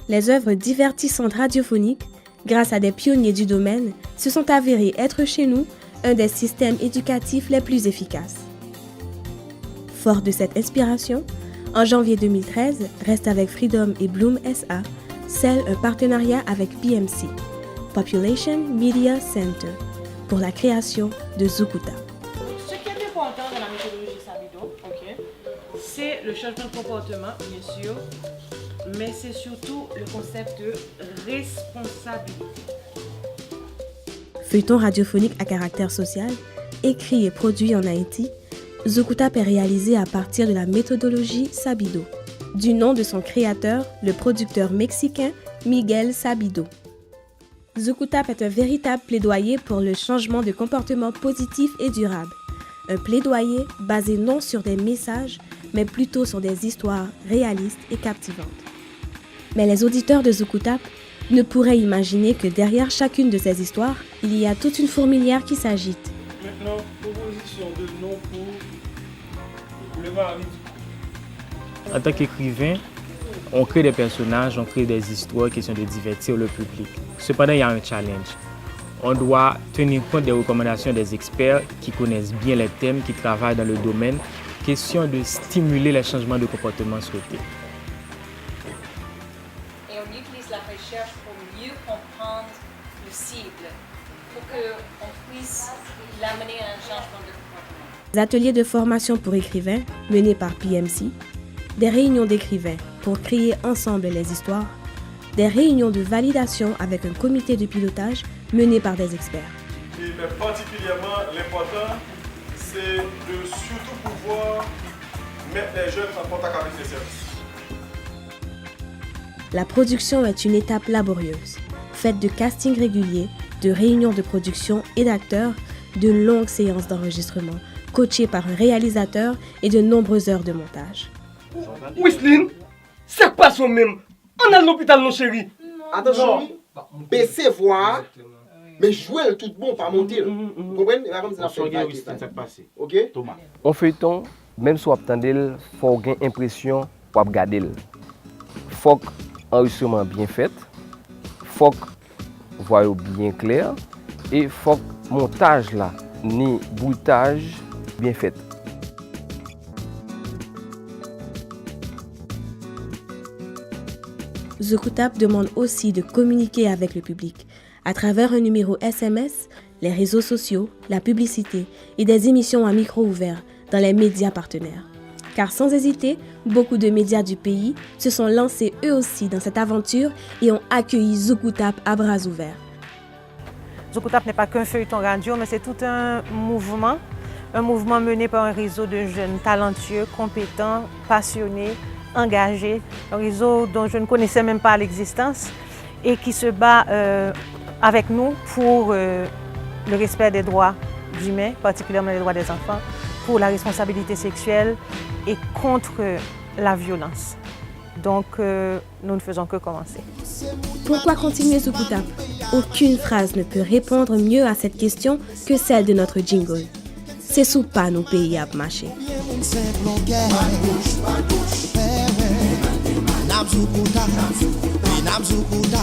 Les œuvres divertissantes radiophoniques, grâce à des pionniers du domaine, se sont avérées être chez nous un des systèmes éducatifs les plus efficaces. Fort de cette inspiration, en janvier 2013, Reste avec Freedom et Bloom SA scellent un partenariat avec PMC, Population Media Center, pour la création de Zukuta. Ce qui est important dans la méthodologie Sabido, c'est le changement de comportement, bien sûr, mais c'est surtout le concept de responsabilité. Feuilleton radiophonique à caractère social, écrit et produit en Haïti, Zukutap est réalisé à partir de la méthodologie Sabido, du nom de son créateur, le producteur mexicain Miguel Sabido. Zukutap est un véritable plaidoyer pour le changement de comportement positif et durable. Un plaidoyer basé non sur des messages, mais plutôt sur des histoires réalistes et captivantes. Mais les auditeurs de Zukutap ne pourraient imaginer que derrière chacune de ces histoires, il y a toute une fourmilière qui s'agite. Maintenant, proposition de nom pour le mari. En tant qu'écrivain, on crée des personnages, on crée des histoires qui sont de divertir le public. Cependant, il y a un challenge. On doit tenir compte des recommandations des experts qui connaissent bien les thèmes, qui travaillent dans le domaine. Question de stimuler les changements de comportement souhaités. Et on utilise la recherche pour mieux comprendre le cible, pour qu'on puisse l'amener à un changement de comportement. Des ateliers de formation pour écrivains menés par PMC, des réunions d'écrivains pour créer ensemble les histoires, des réunions de validation avec un comité de pilotage mené par des experts. Mais particulièrement, l'important, c'est de surtout pouvoir mettre les jeunes en contact avec les services. La production est une étape laborieuse, faite de castings réguliers, de réunions de production et d'acteurs, de longues séances d'enregistrement, coachées par un réalisateur et de nombreuses heures de montage. Wisline, c'est pas son même. On a l'hôpital, non chéri. Attention, baissez voix, mais jouez tout bon, pas monter. Vous comprenez? Ok? En feuilleton, même si on attendait, il faut avoir une impression pour regarder. Il faut que l'enregistrement bien fait, il faut que la voix bien claire et il faut que le montage là, ni bruitage bien fait. Zukutap demande aussi de communiquer avec le public à travers un numéro SMS, les réseaux sociaux, la publicité et des émissions à micro ouvert dans les médias partenaires. Car sans hésiter, beaucoup de médias du pays se sont lancés eux aussi dans cette aventure et ont accueilli Zukutap à bras ouverts. Zukutap n'est pas qu'un feuilleton radio, mais c'est tout un mouvement mené par un réseau de jeunes talentueux, compétents, passionnés, engagés, un réseau dont je ne connaissais même pas l'existence et qui se bat avec nous pour le respect des droits humains, particulièrement les droits des enfants, pour la responsabilité sexuelle et contre la violence. Donc, nous ne faisons que commencer. Pourquoi continuer Zukutap? Aucune phrase ne peut répondre mieux à cette question que celle de notre jingle. C'est sous pas nos pays à marcher. Namzukuta,